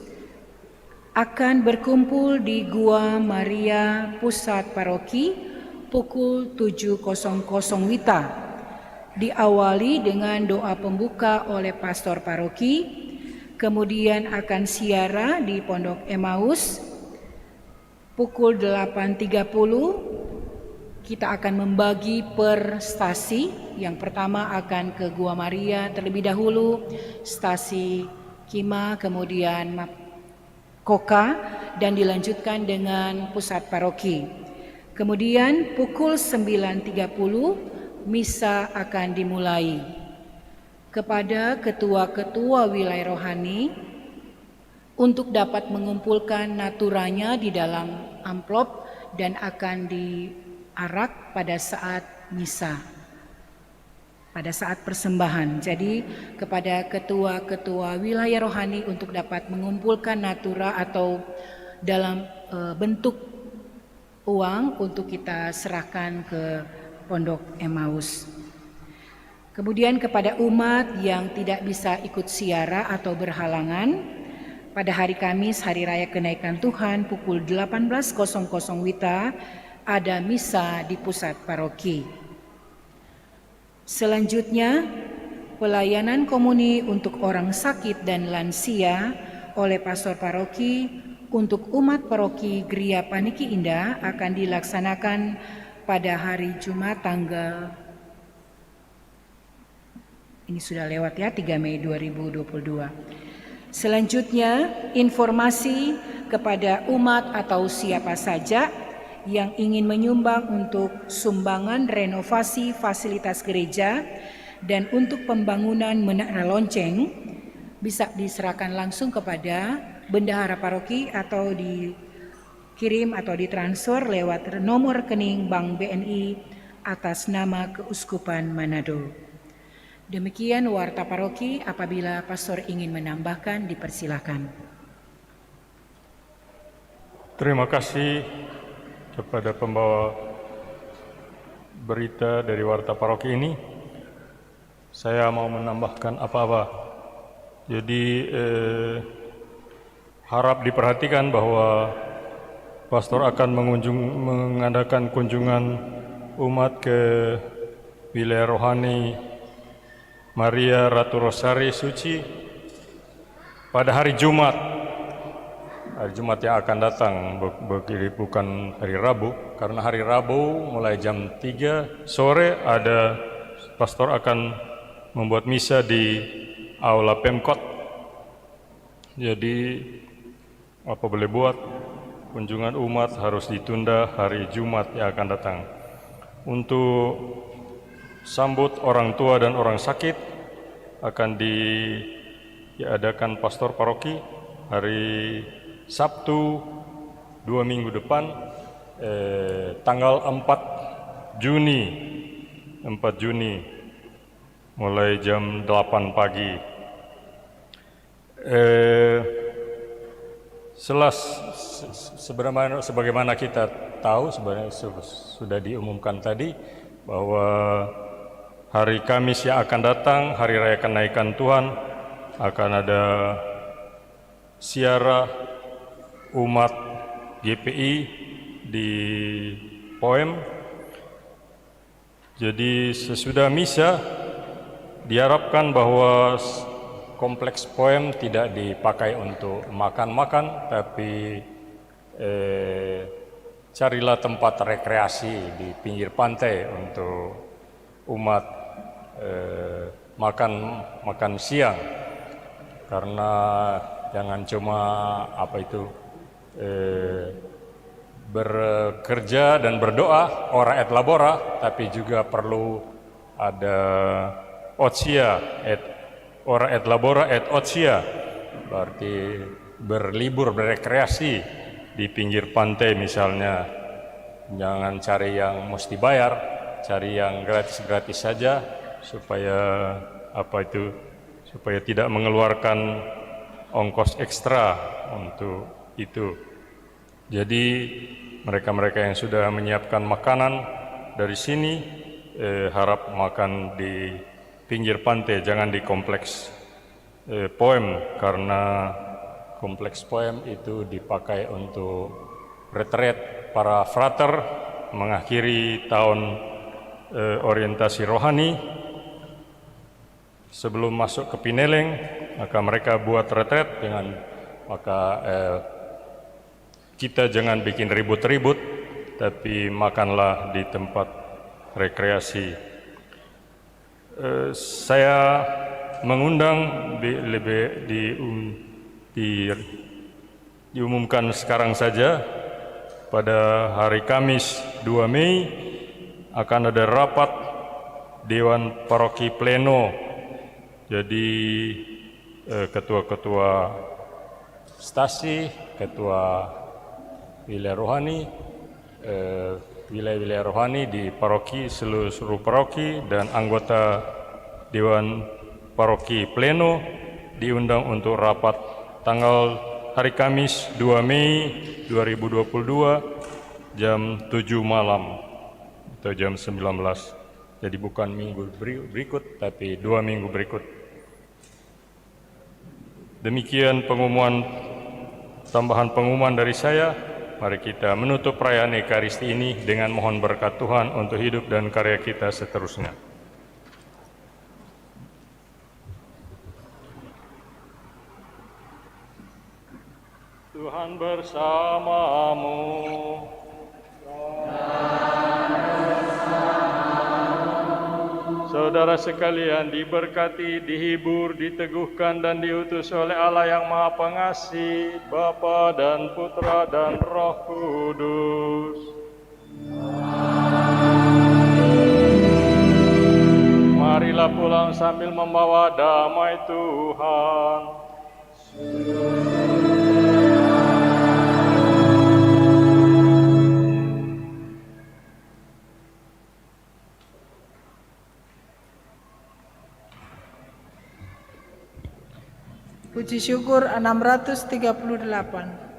akan berkumpul di Gua Maria Pusat Paroki pukul 7.00 WITA. Diawali dengan doa pembuka oleh Pastor Paroki, kemudian akan siara di Pondok Emmaus pukul 8.30. Kita akan membagi per stasi. Yang pertama akan ke Gua Maria terlebih dahulu, stasi Kima, kemudian Koka, dan dilanjutkan dengan pusat paroki. Kemudian pukul 9.30 misa akan dimulai. Kepada ketua-ketua wilayah rohani untuk dapat mengumpulkan naturanya di dalam amplop dan akan diarak pada saat misa, pada saat persembahan. Jadi kepada ketua-ketua wilayah rohani untuk dapat mengumpulkan natura atau dalam bentuk uang untuk kita serahkan ke Pondok Emmaus. Kemudian kepada umat yang tidak bisa ikut siara atau berhalangan, pada hari Kamis Hari Raya Kenaikan Tuhan pukul 18.00 WITA ada misa di pusat paroki. Selanjutnya, pelayanan komuni untuk orang sakit dan lansia oleh pastor paroki untuk umat paroki Gria Paniki Indah akan dilaksanakan pada hari Jumat tanggal, ini sudah lewat ya, 3 Mei 2022. Selanjutnya, informasi kepada umat atau siapa saja yang ingin menyumbang untuk sumbangan renovasi fasilitas gereja dan untuk pembangunan menara lonceng bisa diserahkan langsung kepada bendahara paroki atau dikirim atau ditransfer lewat nomor rekening Bank BNI atas nama Keuskupan Manado. Demikian warta paroki. Apabila pastor ingin menambahkan, dipersilakan. Terima kasih kepada pembawa berita dari warta paroki ini. Saya mau menambahkan apa-apa. Jadi harap diperhatikan bahwa pastor akan mengadakan kunjungan umat ke wilayah rohani Maria Ratu Rosari Suci pada hari Jumat. Hari Jumat yang akan datang, bukan hari Rabu, karena hari Rabu mulai jam 3 sore ada pastor akan membuat misa di Aula Pemkot. Jadi apa boleh buat, kunjungan umat harus ditunda hari Jumat yang akan datang. Untuk sambut orang tua dan orang sakit akan diadakan pastor paroki hari Sabtu 2 minggu depan, tanggal 4 Juni mulai jam 8 pagi. Sebagaimana kita tahu, sebenarnya sudah diumumkan tadi bahwa hari Kamis yang akan datang, hari raya kenaikan Tuhan, akan ada ziarah umat GPI di Poem. Jadi sesudah misa diharapkan bahwa kompleks Poem tidak dipakai untuk makan-makan, tapi carilah tempat rekreasi di pinggir pantai untuk umat makan siang, karena jangan cuma bekerja dan berdoa ora et labora, tapi juga perlu ada otia ora et labora et otia, berarti berlibur, berekreasi di pinggir pantai misalnya. Jangan cari yang mesti bayar, cari yang gratis-gratis saja, supaya tidak mengeluarkan ongkos ekstra untuk itu. Jadi mereka-mereka yang sudah menyiapkan makanan dari sini harap makan di pinggir pantai, jangan di kompleks Poem, karena kompleks Poem itu dipakai untuk retreat para frater mengakhiri tahun orientasi rohani. Sebelum masuk ke Pineleng, maka mereka buat retret kita jangan bikin ribut-ribut, tapi makanlah di tempat rekreasi. Saya mengundang diumumkan sekarang saja, pada hari Kamis 2 Mei akan ada rapat Dewan Paroki Pleno. Jadi ketua-ketua stasi, ketua wilayah rohani, wilayah-wilayah rohani di paroki, seluruh paroki, dan anggota Dewan Paroki Pleno diundang untuk rapat tanggal hari Kamis 2 Mei 2022 jam 7 malam atau jam 19. Jadi bukan minggu berikut, tapi 2 minggu berikut. Demikian tambahan pengumuman dari saya. Mari kita menutup perayaan Ekaristi ini dengan mohon berkat Tuhan untuk hidup dan karya kita seterusnya. Tuhan bersamamu. Saudara sekalian diberkati, dihibur, diteguhkan dan diutus oleh Allah yang Maha Pengasih, Bapa dan Putra dan Roh Kudus. Marilah pulang sambil membawa damai Tuhan. Puji syukur 638.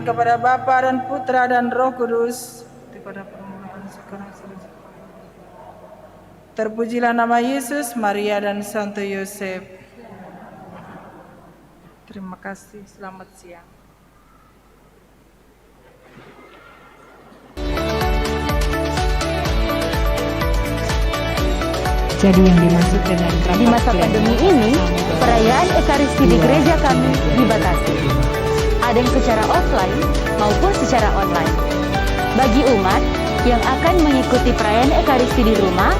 Kepada Bapa dan Putra dan Roh Kudus, kepada permulaan sekarang selesai. Terpujilah nama Yesus, Maria dan Santo Yosef. Terima kasih, selamat siang. Jadi yang dimaksud dengan di masa pandemi ini, perayaan Ekaristi di gereja kami dibatasi. Ada yang secara offline maupun secara online. Bagi umat yang akan mengikuti perayaan Ekaristi di rumah,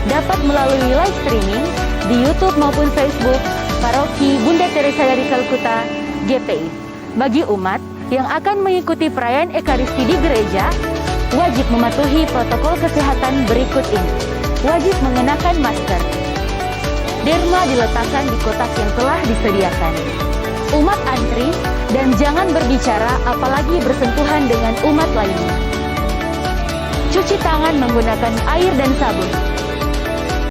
dapat melalui live streaming di YouTube maupun Facebook Paroki Bunda Teresa dari Kalkuta GPI. Bagi umat yang akan mengikuti perayaan Ekaristi di gereja, wajib mematuhi protokol kesehatan berikut ini. Wajib mengenakan masker. Derma diletakkan di kotak yang telah disediakan. Umat antri dan jangan berbicara apalagi bersentuhan dengan umat lainnya. Cuci tangan menggunakan air dan sabun.